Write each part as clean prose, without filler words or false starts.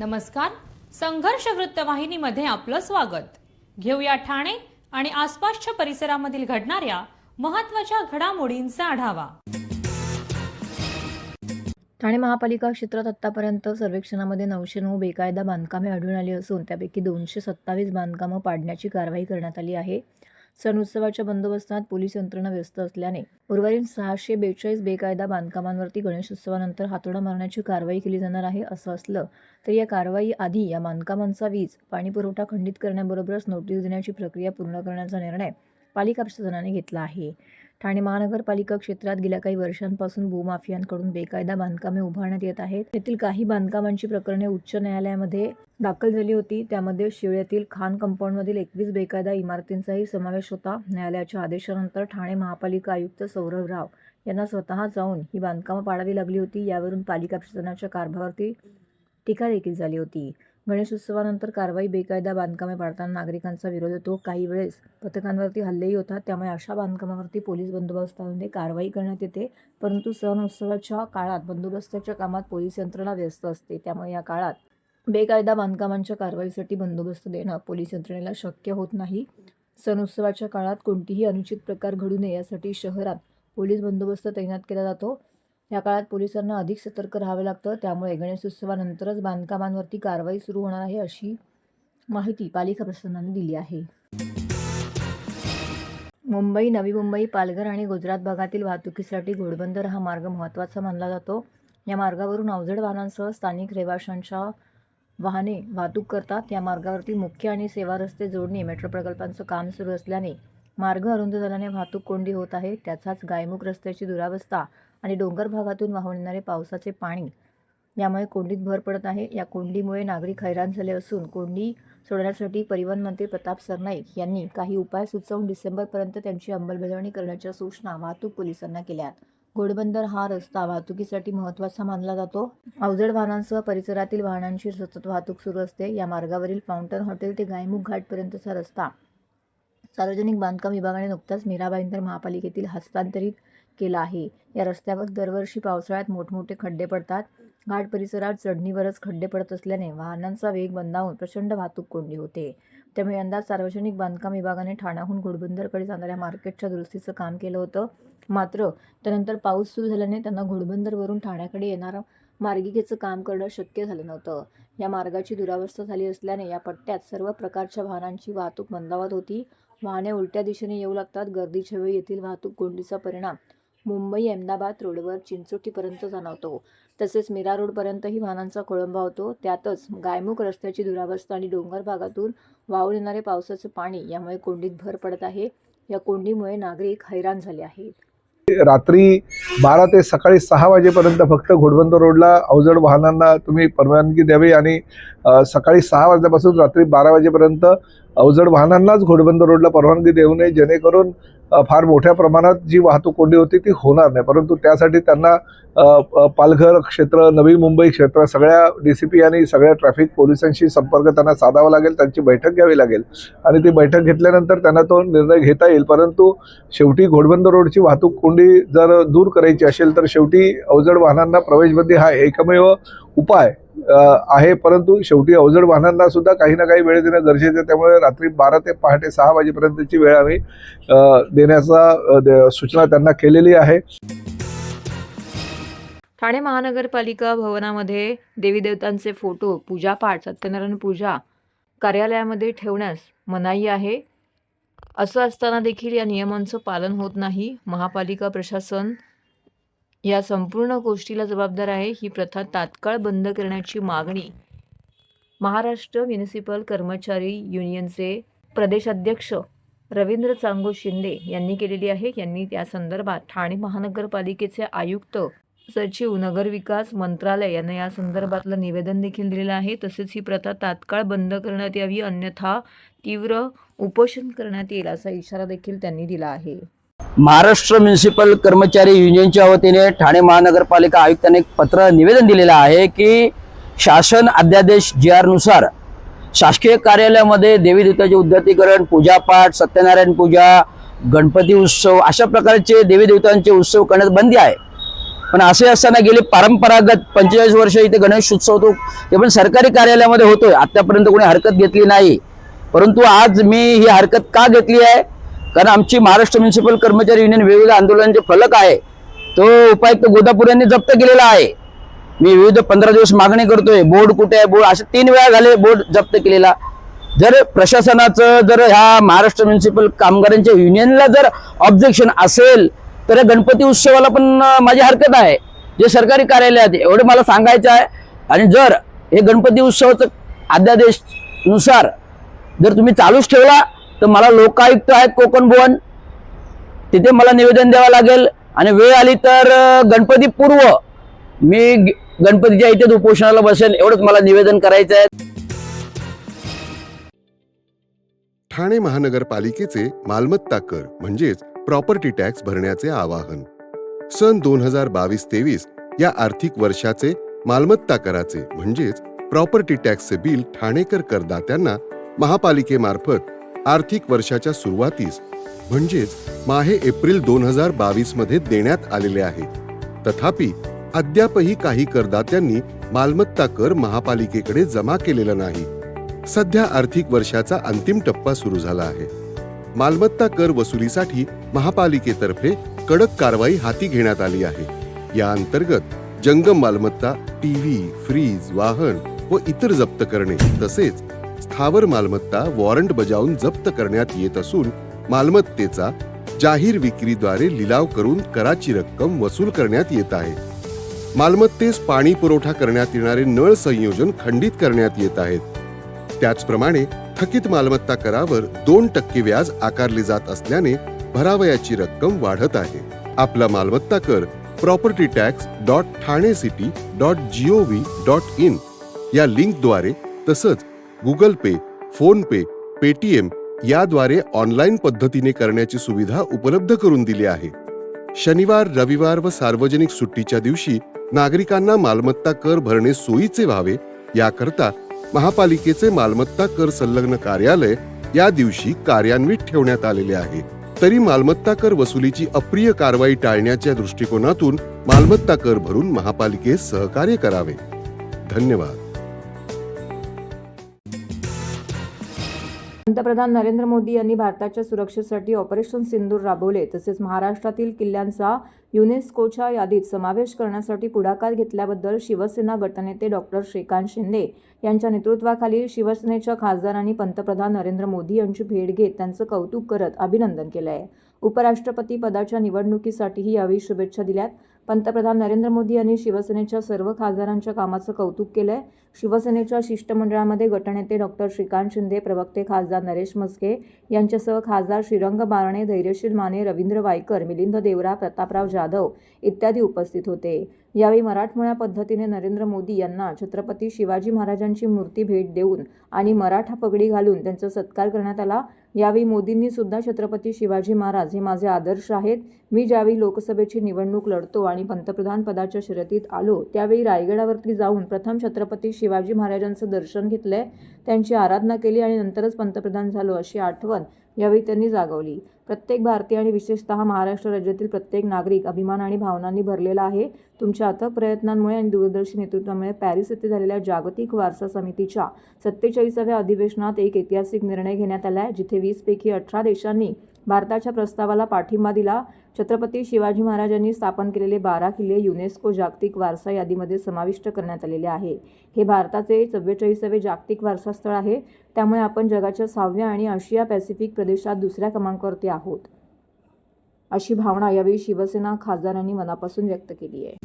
नमस्कार. संघर्ष वृत्तवाहिनीमध्ये आपलं स्वागत. घेऊया ठाणे आणि आसपासच्या परिसरामधील घडणाऱ्या महत्त्वाच्या घडामोडींचा आढावा. ठाणे महापालिका क्षेत्रात आतापर्यंत सर्वेक्षणामध्ये 909 बेकायदा बांधकामे आढळून आली असून त्यापैकी 227 बांधकामं पाडण्याची कारवाई करण्यात आली आहे. सण उत्सवाच्या बंदोबस्तात पोलीस यंत्रणा व्यस्त असल्याने उर्वरित 642 बेकायदा बांधकामांवरती गणेशोत्सवानंतर हातोडा मारण्याची कारवाई केली जाणार आहे. असं असलं तरी या कारवाई आधी या बांधकामांचा वीज पाणी पुरवठा खंडित करण्याबरोबरच नोटीस देण्याची प्रक्रिया पूर्ण करण्याचा निर्णय पालिका प्रशासनाने घेतला आहे. ठाणे महानगरपालिका क्षेत्रात गेल्या काही वर्षांपासून भूमाफियांकडून बेकायदा बांधकामे उभारण्यात येत आहेत. त्यातील काही बांधकामांची प्रकरणे उच्च न्यायालयामध्ये दाखल झाली होती. त्यामध्ये शिवळ्यातील खान कंपाऊंडमधील 21 बेकायदा इमारतींचाही समावेश होता. न्यायालयाच्या आदेशानंतर ठाणे महापालिका आयुक्त सौरभ राव यांना स्वतः जाऊन ही बांधकामं पाडावी लागली होती. यावरून पालिका प्रशासनाच्या कारभारावरती टीका देखील झाली होती. गणेशोत्सवानंतर कारवाई बेकायदा बांधकामे पाडताना नागरिकांचा विरोध होतो. काही वेळेस पथकांवरती हल्लेही होतात. त्यामुळे अशा बांधकामावरती पोलीस बंदोबस्तामध्ये कारवाई करण्यात येते. परंतु सण उत्सवाच्या काळात बंदोबस्ताच्या कामात पोलीस यंत्रणा व्यस्त असते. त्यामुळे या काळात बेकायदा बांधकामांच्या कारवाईसाठी बंदोबस्त देणं पोलीस यंत्रणेला शक्य होत नाही. सण उत्सवाच्या काळात कोणतीही अनुचित प्रकार घडू नये यासाठी शहरात पोलीस बंदोबस्त तैनात केला जातो. या काळात पोलिसांना अधिक सतर्क राहावे लागतं. त्यामुळे गणेशोत्सवानंतरच बांधकामांवरती कारवाई सुरू होणार आहे, अशी माहिती पालिका प्रशासनाने दिली आहे. मुंबई, नवी मुंबई, पालघर आणि गुजरात भागातील वाहतुकीसाठी घोडबंदर हा मार्ग महत्त्वाचा मानला जातो. या मार्गावरून अवजड वाहनांसह स्थानिक रहिवाशांच्या वाहने वाहतूक करतात. या मार्गावरती मुख्य आणि सेवा रस्ते जोडणी मेट्रो प्रकल्पांचं काम सुरू असल्याने मार्ग अरुंद झाल्याने वाहतूक कोंडी होत आहे. त्याचाच गायमुख रस्त्याची दुरावस्था आणि डोंगर भागातून वाहून येणारे पावसाचे पाणी यामुळे कोंडीत भर पडत आहे. या कोंडीमुळे नागरिक हैराण झाले असून कोंडी सोडण्यासाठी परिवहन मंत्री प्रताप सरनाईक यांनी काही उपाय सुचवून डिसेंबरपर्यंत त्यांची अंमलबजावणी करण्याच्या सूचना वाहतूक पोलिसांना केल्यात. घोडबंदर हा रस्ता वाहतुकीसाठी महत्त्वाचा मानला जातो. अवजड वाहनांसह परिसरातील वाहनांची सतत वाहतूक सुरू असते. या मार्गावरील फाउंटन हॉटेल ते गायमुख घाटपर्यंतचा रस्ता सार्वजनिक बांधकाम विभागाने नुकताच मीरा भाईंदर महापालिकेतील हस्तांतरित केला आहे. या रस्त्यावर दरवर्षी पावसाळ्यात मोठमोठे खड्डे पडतात. घाट परिसरात चढणीवरच खड्डे पडत असल्याने वाहनांचा वेग मंदावून प्रचंड वाहतूक कोंडी होते. त्यामुळे यंदा सार्वजनिक बांधकाम विभागाने ठाण्याहून घोडबंदरकडे जाणाऱ्या मार्केटच्या दुरुस्तीचं काम केलं होतं. मात्र त्यानंतर पाऊस सुरू झाल्याने त्यांना घोडबंदरवरून ठाण्याकडे येणारं मार्गिकेचं काम करणं शक्य झालं नव्हतं. या मार्गाची दुरावस्था झाली असल्याने या पट्ट्यात सर्व प्रकारच्या वाहनांची वाहतूक मंदावत होती. वाहने उलट्या दिशेने येऊ लागतात. गर्दीच्या वेळी येथील वाहतूक कोंडीचा परिणाम मुंबई अहमदाबाद रोडवर चिंचोटीपर्यंत जाणवतो. तसेच मीरा रोडपर्यंतही वाहनांचा खोळंबा होतो. त्यातच गायमुख रस्त्याची दुरावस्था आणि डोंगर भागातून वाहून येणारे पावसाचे पाणी यामुळे कोंडीत भर पडत आहे. या कोंडीमुळे नागरिक हैराण झाले आहेत. रात्री 12 ते सकाळी 6 वाजेपर्यंत फक्त घोडबंदर रोडला अवजड वाहनांना तुम्ही परवानगी द्यावी आणि सकाळी 6 वाजल्यापासून रात्री 12 वाजेपर्यंत अवजड वाहनांनाच घोडबंदर रोडला परवानगी देऊ नये, जेणेकरून फार मोठ्या प्रमाणात जी वाहतूक कोंडी होती ती होणार नाही. परंतु त्यासाठी त्यांना पालघर क्षेत्र, नवी मुंबई क्षेत्र सगळ्या DCP आणि सगळ्या ट्रॅफिक पोलिसांशी संपर्क त्यांना साधावा लागेल. त्यांची बैठक घ्यावी लागेल आणि ती बैठक घेतल्यानंतर त्यांना तो निर्णय घेता येईल. परंतु शेवटी घोडबंदर रोडची वाहतूक कोंडी जर दूर करायची असेल तर शेवटी अवजड वाहनांना प्रवेशबंदी हा एकमेव उपाय आहे. परंतु शेवटी अवजड वाहनांना सुद्धा काही ना काही वेळ देणं गरजेचं आहे. त्यामुळे रात्री 12 ते पहाटे 6 वाजेपर्यंतची वेळ आम्ही देण्याचा सूचना त्यांना केलेली आहे. ठाणे महानगरपालिका भवनामध्ये देवी देवतांचे फोटो, पूजापाठ, सत्यनारायण पूजा कार्यालयामध्ये ठेवण्यास मनाई आहे. असं असताना देखील या नियमांचं पालन होत नाही. महापालिका प्रशासन या संपूर्ण गोष्टीला जबाबदार आहे. ही प्रथा तात्काळ बंद करण्याची मागणी महाराष्ट्र म्युनिसिपल कर्मचारी युनियनचे प्रदेशाध्यक्ष रवींद्र चांगो शिंदे यांनी केलेली आहे. यांनी त्या संदर्भात ठाणे महानगरपालिकेचे आयुक्त, सचिव, नगरविकास मंत्रालय यांना या संदर्भातलं निवेदन देखील दिलेलं आहे. तसेच ही प्रथा तात्काळ बंद करण्यात यावी, अन्यथा तीव्र उपोषण करण्यात येईल असा इशारा देखील त्यांनी दिला आहे. महाराष्ट्र म्युनिसिपल कर्मचारी युनियनच्या वतीने ठाणे महानगरपालिका आयुक्तांनी एक पत्र निवेदन दिलेलं आहे की शासन अध्यादेश GR नुसार शासकीय कार्यालयामध्ये देवी देवतांचे उद्यातीकरण, पूजापाठ, सत्यनारायण पूजा, गणपती उत्सव अशा प्रकारचे देवी देवतांचे उत्सव करण्यास बंदी आहे. पण असे असताना गेली परंपरागत 45 वर्ष इथे गणेश उत्सव होतो, ते पण सरकारी कार्यालयामध्ये होतोय. आतापर्यंत कोणी हरकत घेतली नाही. परंतु आज मी ही हरकत का घेतली आहे, कारण आमची महाराष्ट्र म्युनिसिपल कर्मचारी युनियन विविध आंदोलनाचे फलक आहे तो उपायुक्त गोदापूर यांनी जप्त केलेला आहे. मी विविध 15 दिवस मागणी करतोय, बोर्ड कुठे आहे, बोर्ड असे 3 वेळा झाले बोर्ड जप्त केलेला. जर प्रशासनाचं जर ह्या महाराष्ट्र म्युनिसिपल कामगारांच्या युनियनला जर ऑब्जेक्शन असेल तर या गणपती उत्सवाला पण माझी हरकत आहे, जे सरकारी कार्यालयात एवढं मला सांगायचं आहे. आणि जर हे गणपती उत्सवाचं अध्यादेशानुसार जर तुम्ही चालूच ठेवला तर मला लोकायुक्त आहेत कोकण भवन, तिथे मला निवेदन द्यावं लागेल. आणि वेळ आली तर गणपती पूर्व मी गणपतीच्या इथे उपोषणाला बसेल, एवढंच मला निवेदन करायचं आहे. ठाणे महानगरपालिकेचे मालमत्ता कर म्हणजेच प्रॉपर्टी टॅक्स भरण्याचे आवाहन. सन 2022-23 या आर्थिक वर्षाचे मालमत्ता कराचे म्हणजेच प्रॉपर्टी टॅक्सचे बिल ठाणेकर करदात्यांना महापालिकेमार्फत आर्थिक वर्षाच्या सुरुवातीस म्हणजेच माहे एप्रिल 2022 मध्ये देण्यात आलेले आहे. तथापि अद्यापही काही करदात्यांनी मालमत्ता कर महापालिकेकडे जमा केलेला नाही. सध्या आर्थिक वर्षाचा अंतिम टप्पा सुरू झाला आहे. मालमत्ता कर वसुलीसाठी महापालिकेतर्फे कडक कारवाई हाती घेण्यात आली आहे. या अंतर्गत जंगम मालमत्ता, टीव्ही, फ्रीज, वाहन व इतर जप्त करणे तसेच स्थावर मालमत्ता वॉरंट बजावून जप्त करण्यात येत असून मालमत्तेचा जाहीर विक्रीद्वारे लिलाव करून कराची रक्कम वसूल करण्यात येत आहे. मालमत्तेस पाणी पुरवठा करण्यात येणारे नळ संयोजन खंडित करण्यात येत आहेत. त्याचप्रमाणे थकीत मालमत्ता करावर 2% व्याज आकारले जात असल्याने भरावयाची रक्कम वाढत आहे. आपला मालमत्ता कर propertytax.thanecity.gov.in या लिंकद्वारे तसंच गुगल पे, फोन पे, पेटीएम याद्वारे ऑनलाईन पद्धतीने करण्याची सुविधा उपलब्ध करून दिली आहे. शनिवार, रविवार व सार्वजनिक सुट्टीच्या दिवशी नागरिकांना मालमत्ता कर भरणे सोयीचे व्हावे याकरता महापालिकेचे मालमत्ता कर संलग्न कार्यालय या दिवशी कार्यान्वित ठेवण्यात आलेले आहे. तरी मालमत्ता कर वसुलीची अप्रिय कारवाई टाळण्याच्या दृष्टिकोनातून मालमत्ता कर भरून महापालिकेस सहकार्य करावे. धन्यवाद. पंतप्रधान नरेंद्र मोदी यांनी भारताच्या सुरक्षेसाठी ऑपरेशन सिंदूर राबवले तसेच महाराष्ट्रातील किल्ल्यांचा युनेस्कोच्या यादीत समावेश करण्यासाठी पुढाकार घेतल्याबद्दल शिवसेना गटनेते डॉक्टर श्रीकांत शिंदे यांच्या नेतृत्वाखालील शिवसेनेच्या खासदारांनी पंतप्रधान नरेंद्र मोदी यांची भेट घेत त्यांचं कौतुक करत अभिनंदन केलं आहे. उपराष्ट्रपती पदाच्या निवडणुकीसाठीही यावेळी शुभेच्छा दिल्यात. पंतप्रधान नरेंद्र मोदी यांनी शिवसेनेच्या सर्व खासदारांच्या कामाचं कौतुक केलंय. शिवसेनेच्या शिष्टमंडळामध्ये गटनेते डॉक्टर श्रीकांत शिंदे, प्रवक्ते खासदार नरेश म्हस्के यांच्यासह खासदार श्रीरंग बारणे, धैर्यशील माने, रवींद्र वायकर, मिलिंद देवरा, प्रतापराव जाधव इत्यादी उपस्थित होते. यावेळी मराठमोळ्या पद्धतीने नरेंद्र मोदी यांना छत्रपती शिवाजी महाराजांची मूर्ती भेट देऊन आणि मराठा पगडी घालून त्यांचा सत्कार करण्यात आला. यावेळी मोदींनी सुद्धा छत्रपती शिवाजी महाराज हे माझे आदर्श आहेत. मी ज्यावेळी लोकसभेची निवडणूक लढतो आणि पंतप्रधान पदाच्या शर्यतीत आलो त्यावेळी रायगडावरती जाऊन प्रथम छत्रपती शिवाजी महाराजांचं दर्शन घेतलंय, त्यांची आराधना केली आणि नंतरच पंतप्रधान झालो अशी आठवण यावेळी त्यांनी जागवली. प्रत्येक भारतीय आणि विशेषतः महाराष्ट्र राज्यातील प्रत्येक नागरिक अभिमान आणि भावनांनी भरलेला आहे. तुमच्या अथक प्रयत्नांमुळे आणि दूरदर्शी नेतृत्वामुळे पॅरिस येथे झालेल्या जागतिक वारसा समितीच्या 47व्या अधिवेशनात एक ऐतिहासिक निर्णय घेण्यात आला आहे, जिथे 20 पैकी 18 देशांनी भारताच्या प्रस्तावाला पाठिंबा दिला. छत्रपती शिवाजी महाराजांनी स्थापन केलेले 12 किल्ले युनेस्को जागतिक वारसा यादीमध्ये समाविष्ट करण्यात आलेले आहे. हे भारताचे 44वे जागतिक वारसा स्थळ आहे. त्यामुळे आपण जगाच्या 6व्या आणि आशिया पॅसिफिक प्रदेशात 2ऱ्या क्रमांकावरती आहोत, अशी भावना यावेळी शिवसेना खासदारांनी मनापासून व्यक्त केली आहे.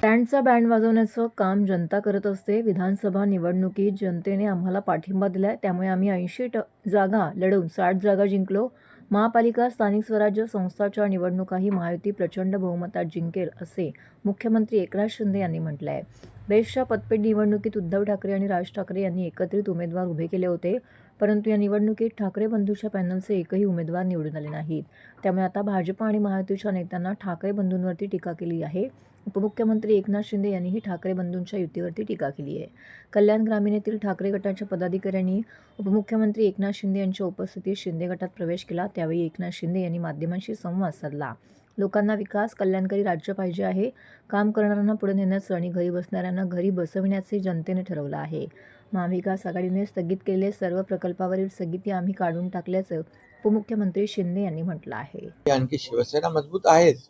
बँडचा बँड वाजवण्याचं काम जनता करत असते. विधानसभा निवडणुकीत जनतेने आम्हाला पाठिंबा दिलाय, त्यामुळे आम्ही 80 जागा लढवून 60 जागा जिंकलो. महापालिका, स्थानिक स्वराज्य संस्थाच्या निवडणुकाही महायुती प्रचंड बहुमतात जिंकेल, असे मुख्यमंत्री एकनाथ शिंदे यांनी म्हटलं आहे. बेस्टच्या पतपेढ निवडणुकीत उद्धव ठाकरे आणि राज ठाकरे यांनी एकत्रित उमेदवार उभे केले होते, परंतु या निवडणुकीत ठाकरे बंधूच्या पॅनलचे एकही उमेदवार निवडून आले नाहीत. त्यामुळे आता भाजप आणि महायुतीच्या नेत्यांना ठाकरे बंधूंवरती टीका केली आहे. उपमुख्यमंत्री एकनाथ शिंदे यांनीही ठाकरे बंधूंच्या युतीवरती टीका केली आहे. कल्याण ग्रामीण येथील ठाकरे गटाच्या पदाधिकाऱ्यांनी उपमुख्यमंत्री एकनाथ शिंदे यांच्या उपस्थितीत शिंदे गटात प्रवेश केला. त्यावेळी एकनाथ शिंदे यांनी माध्यमांशी संवाद साधला. लोकांना विकास कल्याणकारी राज्य पाहिजे आहे. काम करणाऱ्यांना पुढे नेण्याचं आणि घरी बसणाऱ्यांना घरी बसविण्याचे जनतेने ठरवलं आहे. महाविकास आघाडीने स्थगित केलेले सर्व प्रकल्पावरील स्थगिती आम्ही काढून टाकल्याचं उपमुख्यमंत्री शिंदे यांनी म्हटलं आहे. आणखी शिवसेना मजबूत आहेच.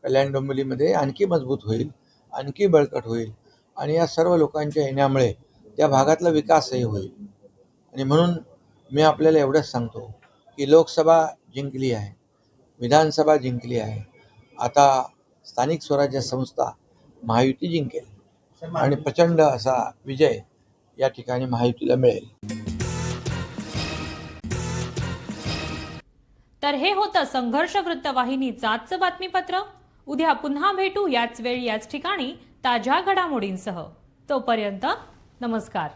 कल्याण डोंबिवलीमध्ये आणखी मजबूत होईल, आणखी बळकट होईल आणि या सर्व लोकांच्या येण्यामुळे त्या भागातला विकासही होईल. आणि म्हणून मी आपल्याला एवढंच सांगतो की लोकसभा जिंकली आहे, विधानसभा जिंकली आहे, आता स्थानिक स्वराज्य संस्था महायुती जिंकेल आणि प्रचंड असा विजय या ठिकाणी महायुतीला मिळेल. तर हे होतं संघर्ष वृत्तवाहिनीचं आजचं बातमीपत्र. उद्या पुन्हा भेटू याच वेळी याच ठिकाणी ताज्या घडामोडींसह. तोपर्यंत नमस्कार.